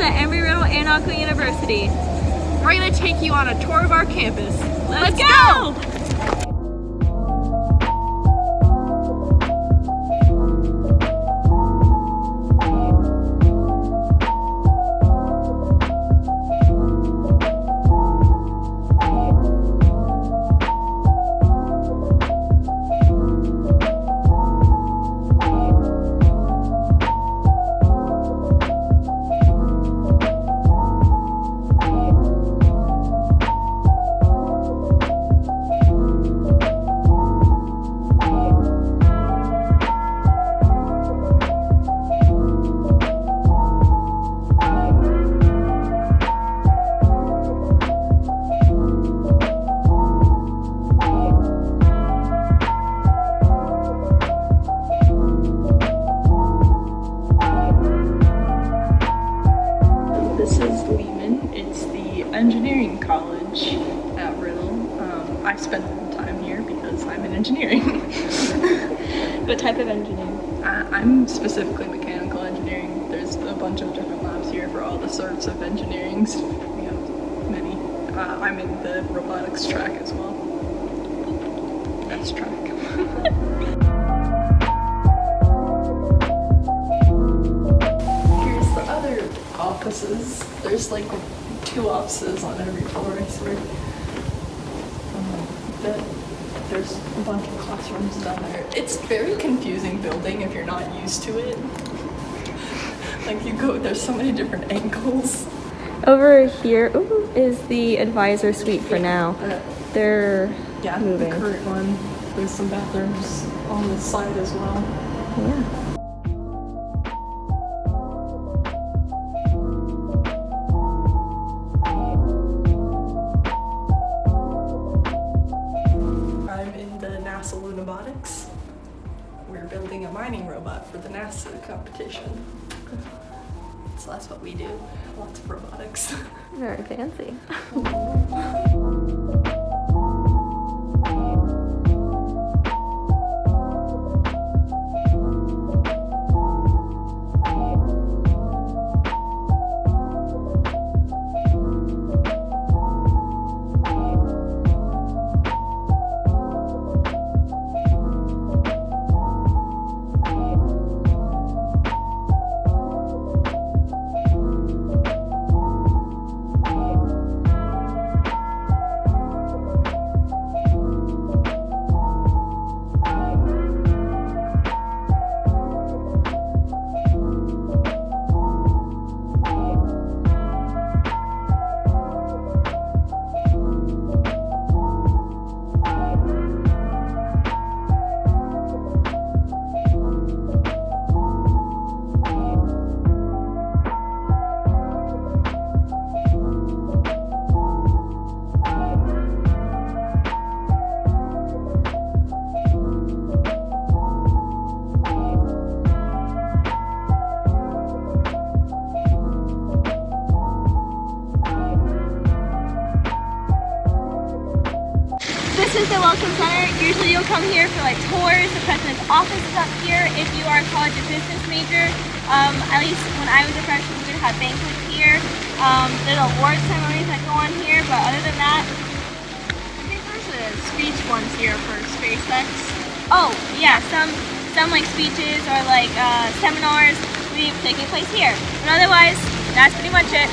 at Embry-Riddle Aeronautical University. We're going to take you on a tour of our campus. Let's go! Engineering college at Riddle. I spend time here because I'm in engineering. What type of engineering? I'm specifically mechanical engineering. There's a bunch of different labs here for all the sorts of engineerings. We have many. I'm in the robotics track as well. Best track. Here's the other offices. There's like 2 offices on every floor, I swear. There's a bunch of classrooms down there. It's a very confusing building if you're not used to it. Like you go, there's so many different angles. Over here is the advisor suite for now. They're moving. The current one. There's some bathrooms on this side as well. Yeah. Robotics. We're building a mining robot for the NASA competition. So that's what we do. Lots of robotics. Very fancy. This is the Welcome Center. Usually you'll come here for like tours. The president's office is up here if you are a college of business major. At least when I was a freshman, we would have banquets here. There's award ceremonies that go on here, but other than that, I think there's a speech ones here for SpaceX. Oh, yeah, some like speeches or like seminars will be taking place here. But otherwise, that's pretty much it.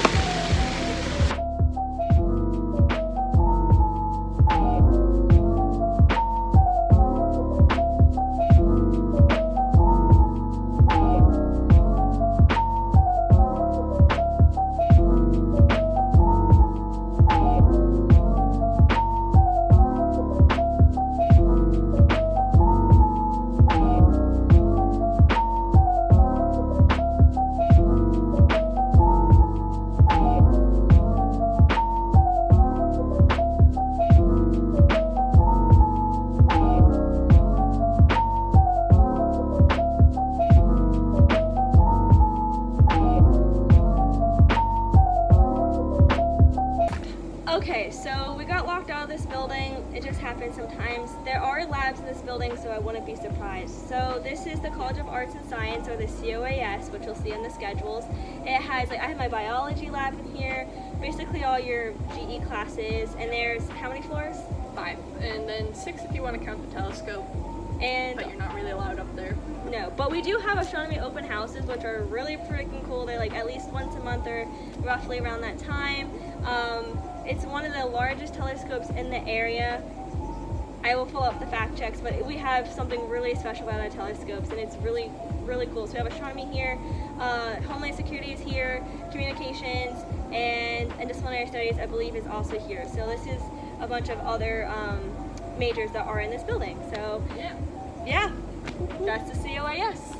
Okay, so we got locked out of this building. It just happens sometimes. There are labs in this building, so I wouldn't be surprised. So this is the College of Arts and Science, or the COAS, which you'll see in the schedules. It has has, like, I have my biology lab in here, basically all your GE classes, and there's how many floors? 5, and then 6 if you want to count the telescope. And but you're not really allowed up there. No, but we do have astronomy open houses, which are really freaking cool. They're like at least once a month or roughly around that time. It's one of the largest telescopes in the area. I will pull up the fact checks, but we have something really special about our telescopes, and it's really, really cool. So we have astronomy here, Homeland Security is here, communications, and disciplinary studies, I believe, is also here. So this is a bunch of other majors that are in this building. So yeah, that's the COAS.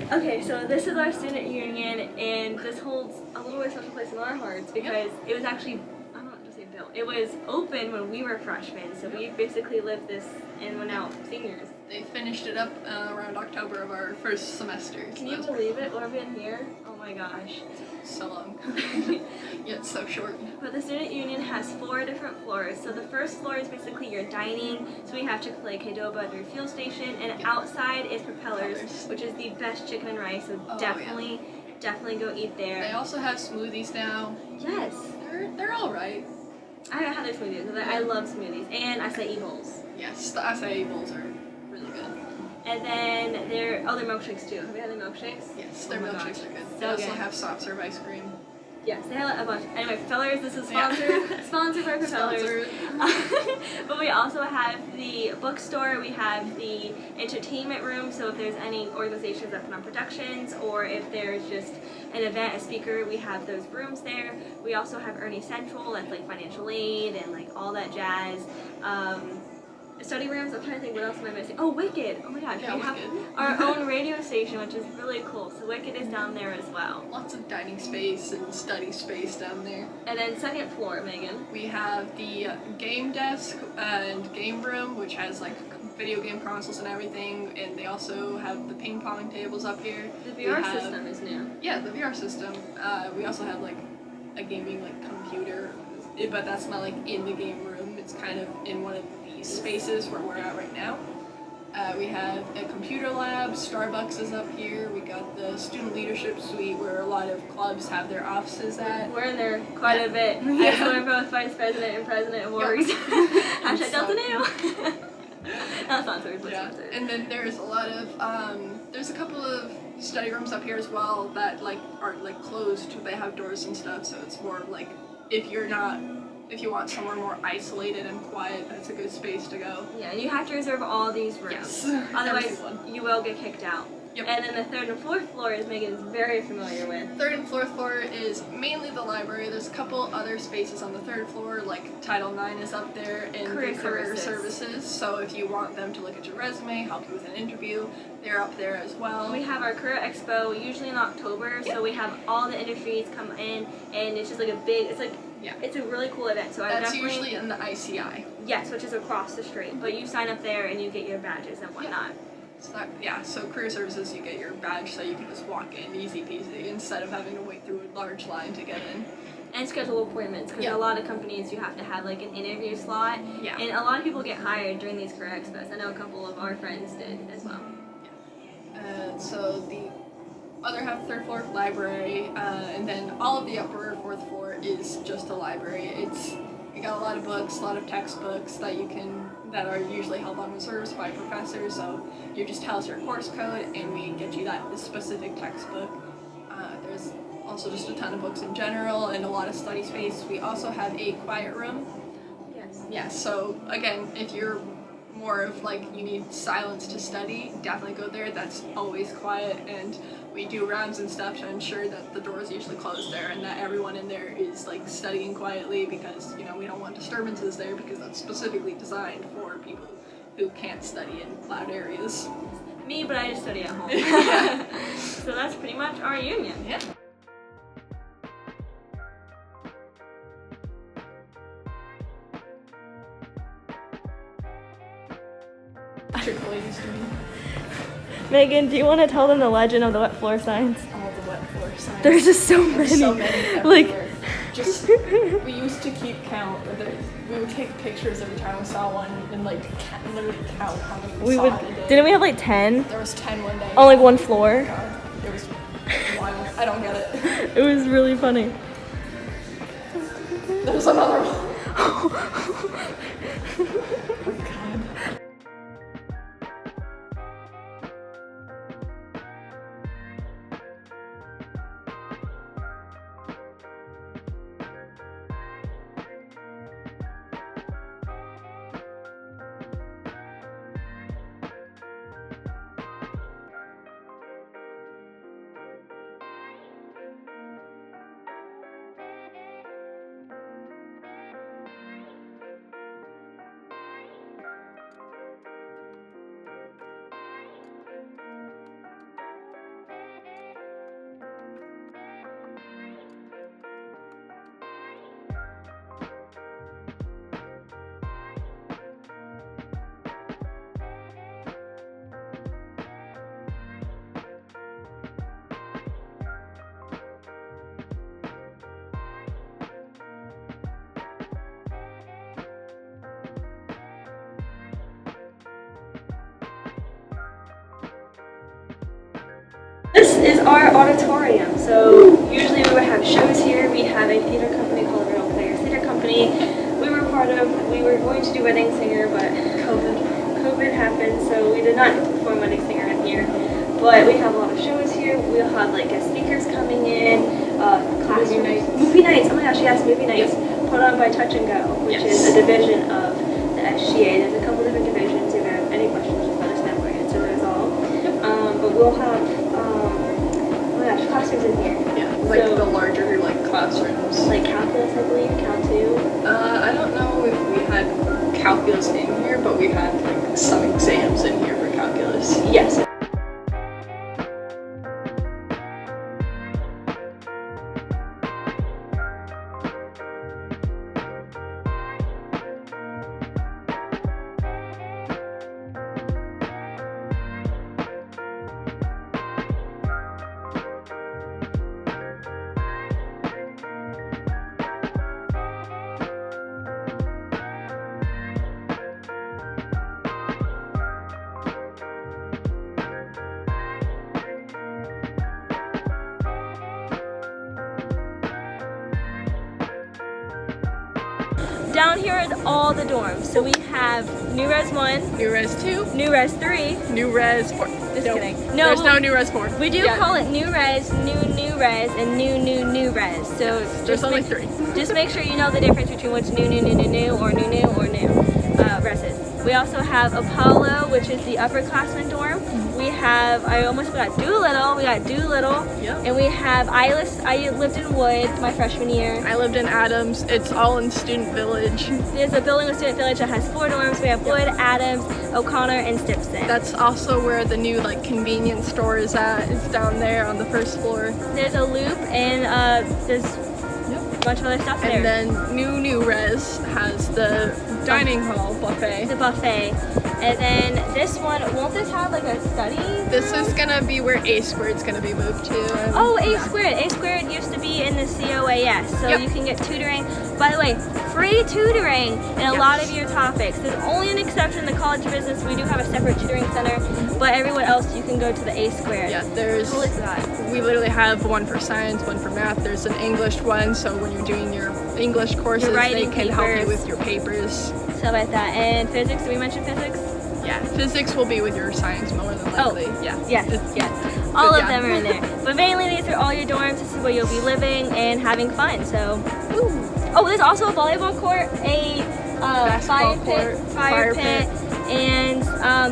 Okay, so this is our student union, and this holds a little bit special place in our hearts because it was actually, I'm not just saying built, it was open when we were freshmen, so we basically lived this and we're now seniors. They finished it up around October of our first semester. Can you believe it? We've been here? Oh my gosh. So long. Yet so short. But the student union has 4 different floors. So the first floor is basically your dining. So we have Chick-fil-A, Qdoba at the refuel station, and outside is Propellers, which is the best chicken and rice. So definitely go eat there. They also have smoothies now. Yes. They're all right. I haven't had their smoothies because I love smoothies, and acai bowls. Yes, the acai bowls are really good. And then their milkshakes too. Have you had the milkshakes? Yes, their milkshakes are good. So they also good. have soft serve ice cream. Yes, they have a bunch. Anyway, Propellers, this is sponsored, sponsored by Propellers. But we also have the bookstore, we have the entertainment room, so if there's any organizations that put on productions, or if there's just an event, a speaker, we have those rooms there. We also have Ernie Central, that's like financial aid and like all that jazz. Study rooms, I'm trying to think what else am I missing. Oh, Wicked! Oh my gosh, we have our own radio station, which is really cool. So Wicked is down there as well. Lots of dining space and study space down there. And then second floor, Megan. We have the game desk and game room, which has like video game consoles and everything, and they also have the ping pong tables up here. The VR system is new. Yeah, the VR system. We also have like a gaming like computer, but that's not like in the game room. It's kind of in one of these spaces where we're at right now. We have a computer lab, Starbucks is up here, we got the student leadership suite where a lot of clubs have their offices at. We're in there quite a bit. I just learned both vice president and president of Warriors. Hashtag Delta New. That's sponsored. And then there's a lot of, there's a couple of study rooms up here as well that like aren't like closed, they have doors and stuff, so it's more like if you want somewhere more isolated and quiet, that's a good space to go. Yeah, and you have to reserve all these rooms. Yes. Otherwise, you will get kicked out. Yep. And then the third and fourth floor is Megan's very familiar with. Third and fourth floor is mainly the library. There's a couple other spaces on the third floor, like Title IX is up there and career services. So if you want them to look at your resume, help you with an interview, they're up there as well. We have our career expo usually in October, so we have all the industries come in, and it's just like a big, it's a really cool event. So that's usually in the ICI. Yes, which is across the street. But you sign up there and you get your badges and whatnot. So career services, you get your badge so you can just walk in easy peasy instead of having to wait through a large line to get in. And schedule appointments, because a lot of companies you have to have like an interview slot. Yeah. And a lot of people get hired during these career expos. I know a couple of our friends did as well. So the other half, third floor, library, and then all of the upper fourth floor is just a library. We got a lot of books, a lot of textbooks that that are usually held on reserves by professors. So you just tell us your course code, and we get you that specific textbook. There's also just a ton of books in general and a lot of study space. We also have a quiet room. Yes. Yeah, so again, if you're more of like you need silence to study, definitely go there. That's always quiet, and we do rounds and stuff to ensure that the doors usually closed there and that everyone in there is like studying quietly, because we don't want disturbances there, because that's specifically designed for people who can't study in loud areas. Me, but I just study at home. So that's pretty much our union. Yeah. Megan, do you want to tell them the legend of the wet floor signs? All the wet floor signs. There's just so many. So many everywhere. We used to keep count. We would take pictures every time we saw one and like literally count how many we saw in a day. Didn't we have like 10? There was 10 one day. On like one floor? God, it was wild. I don't get it. It was really funny. There's another one. Oh my God. This is our auditorium. So usually we would have shows here. We have a theater company called Real Players Theater Company. We were going to do Wedding Singer, but COVID happened, so we did not get to perform Wedding Singer in here. But we have a lot of shows here. We'll have like guest speakers coming in, classrooms. Movie nights. Oh my gosh, yes, movie nights. Put on by Touch and Go, which is a division of the SGA. There's a couple different divisions. If you have any questions, just let us know. We'll answer those all. But we'll have classrooms in here. Yeah, like so, the larger like classrooms. Like calculus, I believe, Cal 2. I don't know if we had calculus in here, but we had like some exams in here for calculus. Yes. Down here is all the dorms. So we have New Res 1, New Res 2, New Res 3, New Res 4. Just kidding. No, there's no New Res 4. We do call it New Res, New Res, and New Res. So there's only 3. Just make sure you know the difference between what's new or new Reses. We also have Apollo, which is the upperclassmen dorm. We have, I almost forgot, Doolittle. Yep. And we have, I lived in Wood my freshman year. I lived in Adams. It's all in Student Village. There's a building with Student Village that has 4 dorms. We have Wood, Adams, O'Connor, and Stipson. That's also where the new like convenience store is at. It's down there on the first floor. There's a Loop, and there's bunch of other stuff And there. then new res has the dining hall buffet. The buffet. And then this one, won't this have like a study? This is gonna be where A squared's gonna be moved to. Oh, A squared. A squared used to be in the COAS, so Yep. you can get tutoring. By the way, free tutoring in a lot of your topics. There's only an exception, the College of Business. We do have a separate tutoring center, but everyone else you can go to the A squared. Yeah, there's. What is that? We literally have one for science, one for math. There's an English one, so when you're doing your English courses, they can help you papers. with your papers. Stuff like that. And physics, did we mention physics? Yeah, physics will be with your science more than likely. Yeah. Yes, It's- yes. All of yeah. them are in there. But mainly these are all your dorms. This is where you'll be living and having fun. So, oh, there's also a volleyball court, a Basketball court, fire pit, and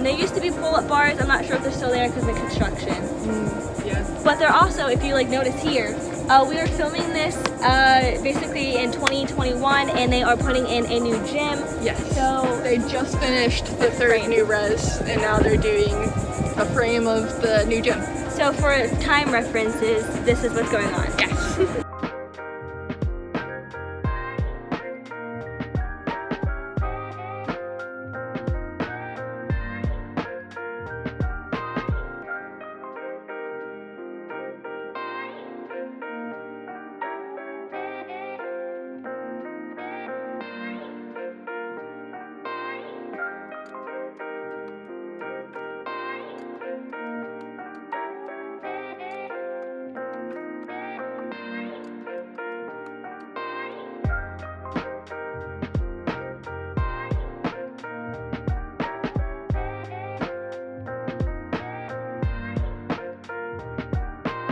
there used to be pull-up bars. I'm not sure if they're still there because of construction. Yeah. But they're also, if you like notice here, we are filming this basically in 2021, and they are putting in a new gym. Yes. So They just finished the third new res, and now they're doing a frame of the new gym. So for time references, this is what's going on. Yes.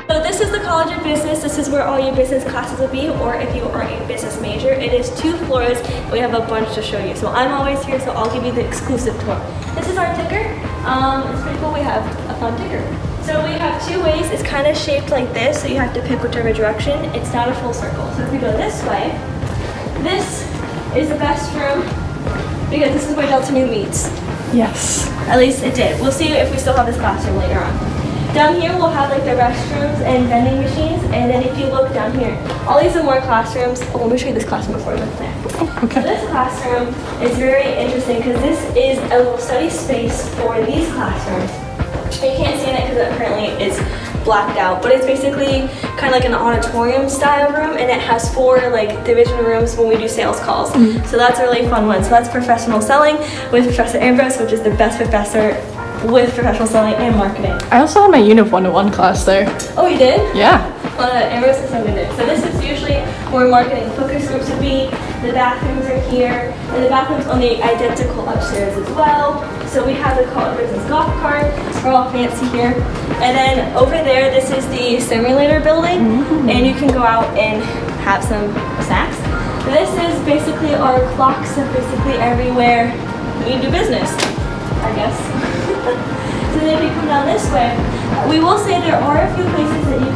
So this is the College of Business. This is where all your business classes will be, or if you are a business major. It is 2 floors. We have a bunch to show you. So I'm always here, so I'll give you the exclusive tour. This is our ticker. It's pretty cool. We have a fun ticker. So we have 2 ways. It's kind of shaped like this, so you have to pick whichever direction. It's not a full circle. So if we go this way, this is the best room because this is where Delta Nu meets. Yes. At least it did. We'll see if we still have this classroom later on. Down here we'll have like the restrooms and vending machines, and then if you look down here, all these are more classrooms. Oh, let me show you this classroom before we look there. Okay. So this classroom is very interesting because this is a little study space for these classrooms. You can't see in it because apparently it's blacked out, but it's basically kind of like an auditorium style room, and it has 4 like division rooms when we do sales calls. So that's a really fun one. So that's professional selling with Professor Ambrose, which is the best professor with professional selling and marketing. I also had my Unit 101 class there. Oh, you did? Yeah. Ambrose is so good. So this is usually where marketing focus groups would be. The bathrooms are here, and the bathrooms on the identical upstairs as well. So we have the College of Business golf cart. We're all fancy here. And then over there, this is the simulator building, and you can go out and have some snacks. This is basically our clocks of basically everywhere you do business, I guess. So then if you come down this way, we will say there are a few places that you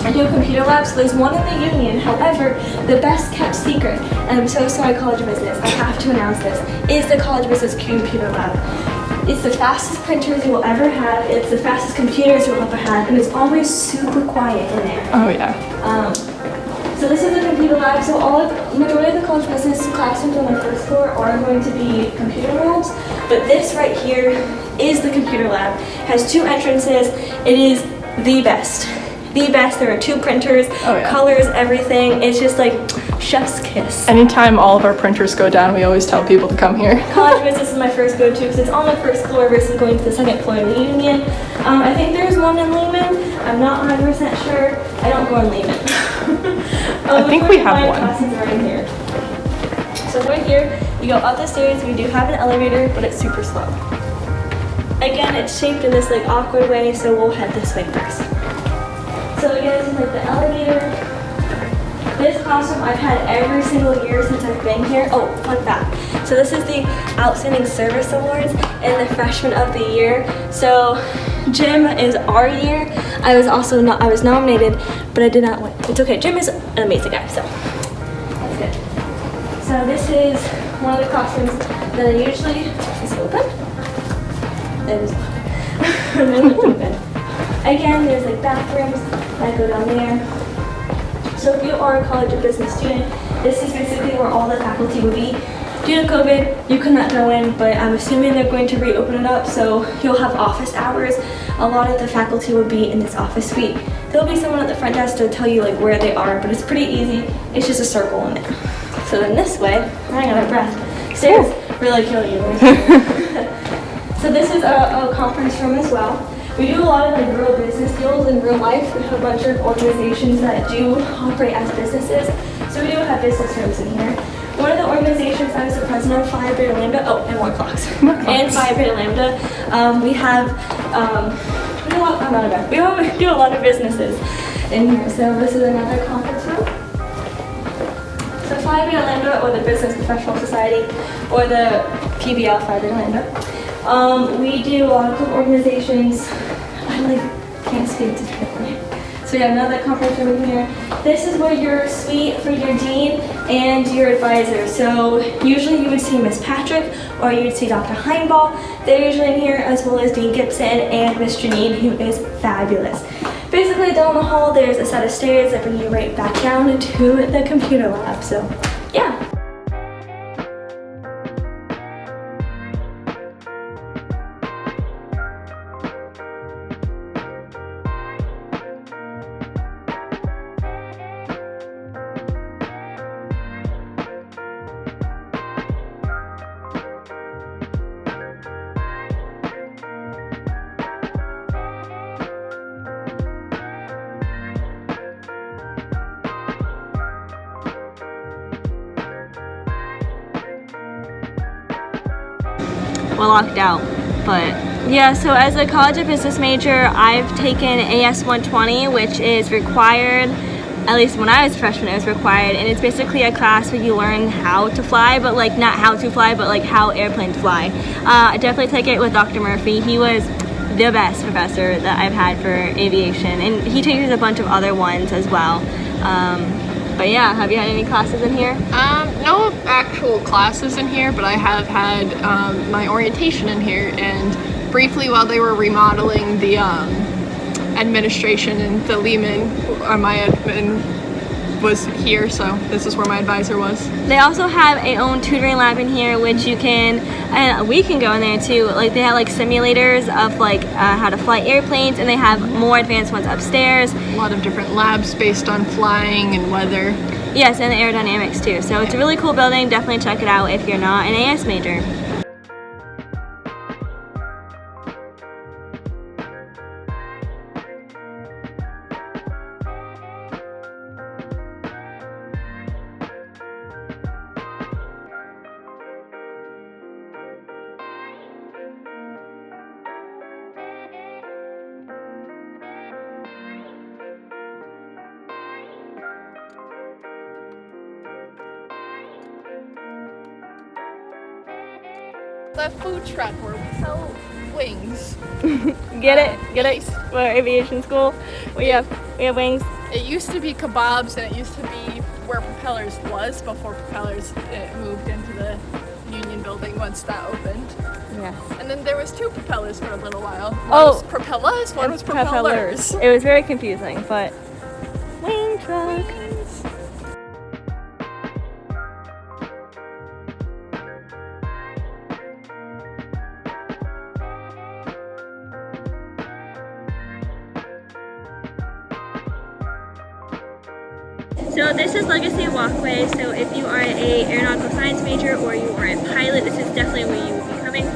can do a computer lab. So there's one in the Union. However, the best kept secret, and I'm so sorry, College of Business, I have to announce this, is the College of Business computer lab. It's the fastest printers you will ever have. It's the fastest computers you'll ever have, and it's always super quiet in there. Oh yeah. So this is the computer lab. So majority of the College of Business classrooms on the first floor are going to be computer rooms, but this right here is the computer lab. It has 2 entrances. It is the best. The best. There are 2 printers, colors, everything. It's just like chef's kiss. Anytime all of our printers go down, we always tell people to come here. College of Business is my first go-to because it's on the first floor versus going to the 2nd floor in the Union. I think there's one in Lehman. I'm not 100% sure. I don't go in Lehman. I think we have one. Classes are in here. So right here, you go up the stairs. We do have an elevator, but it's super slow. Again, it's shaped in this like awkward way, so we'll head this way first. So again, this is like the elevator. This classroom I've had every single year since I've been here. Oh, fun fact. So this is the Outstanding Service Awards and the Freshman of the Year. So Jim is our year. I was nominated, but I did not win. It's okay. Jim is an amazing guy, so that's good. So this is one of the classrooms that I usually is open. It is open. Again, there's like bathrooms that go down there. So if you are a college of business student, this is basically where all the faculty would be. Due to COVID, you could not go in, but I'm assuming they're going to reopen it up, so you'll have office hours. A lot of the faculty will be in this office suite. There'll be someone at the front desk to tell you like where they are, but it's pretty easy. It's just a circle in there. So then this way, I'm running out of breath. Stairs really kill you. So this is a conference room as well. We do a lot of like real business deals in real life. We have a bunch of organizations that do operate as businesses. So we do have business rooms in here. One of the organizations I was the president of, Phi Beta Lambda, and More Clocks. And Phi Beta Lambda, we do a lot of businesses in here. So this is another conference room. So Phi Beta Lambda, or the Business Professional Society, or the PBL Phi Beta Lambda. We do a lot of organizations. I can't speak to people. So we have another conference room in here. This is where your suite for your dean and your advisor. So usually you would see Miss Patrick or you would see Dr. Heimball. They're usually in here, as well as Dean Gibson and Miss Janine, who is fabulous. Basically down the hall there's a set of stairs that bring you right back down to the computer lab. So yeah. We're locked out, but yeah. So as a College of Business major, I've taken AS 120, which is required. At least when I was a freshman, it was required, and it's basically a class where you learn how to fly, but like not how to fly, but like how airplanes fly. I definitely take it with Dr. Murphy. He was the best professor that I've had for aviation, and he teaches a bunch of other ones as well. But yeah, have you had any classes in here? No actual classes in here, but I have had my orientation in here, and briefly while they were remodeling the administration in the Lehman, my admin was here, so this is where my advisor was. They also have a own tutoring lab in here, which you can, and we can go in there too. Like they have like simulators of like how to fly airplanes, and they have more advanced ones upstairs. A lot of different labs based on flying and weather. Yes, and the aerodynamics too. So it's a really cool building. Definitely check it out if you're not an AS major. The food truck where we sell wings. Get it? For aviation school, we have wings. It used to be kebabs, and it used to be where Propellers was before Propellers moved into the Union building once that opened. Yes. And then there was two Propellers for a little while. One Oh, was Propellers, one was Propellers. It was very confusing, but wing truck. Wings. So this is Legacy Walkway, so if you are a aeronautical science major or you are a pilot, this is definitely where you will be coming,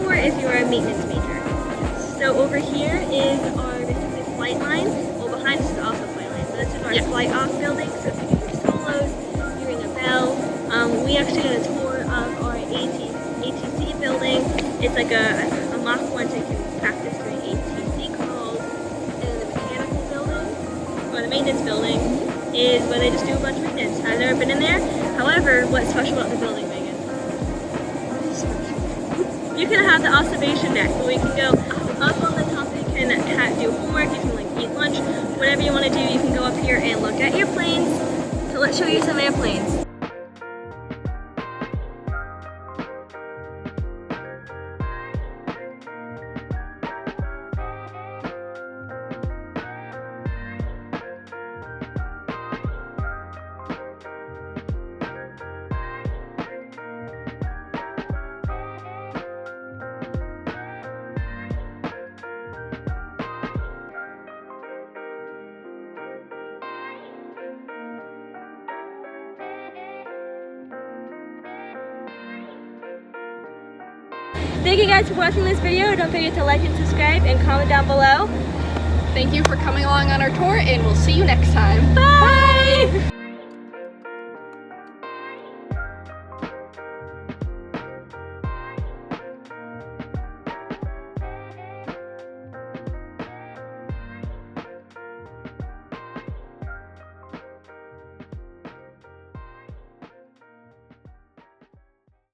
or if you are a maintenance major. So over here is our basically flight line. Well, behind us is also flight line, so this is our flight off building, so if you do your solos, you ring a bell. We actually got a tour of our ATC building. It's like a Mach 1, so you can practice doing ATC calls. And the mechanical building, or the maintenance building, is where they just do a bunch of maintenance. I've never been in there. However, what's special about the building, Megan? You can have the observation deck where we can go up on the top. You can do homework, you can like eat lunch, whatever you want to do. You can go up here and look at airplanes. So let's show you some airplanes. thank you guys for watching this video. Don't forget to like and subscribe and comment down below. Thank you for coming along on our tour, and we'll see you next time. Bye!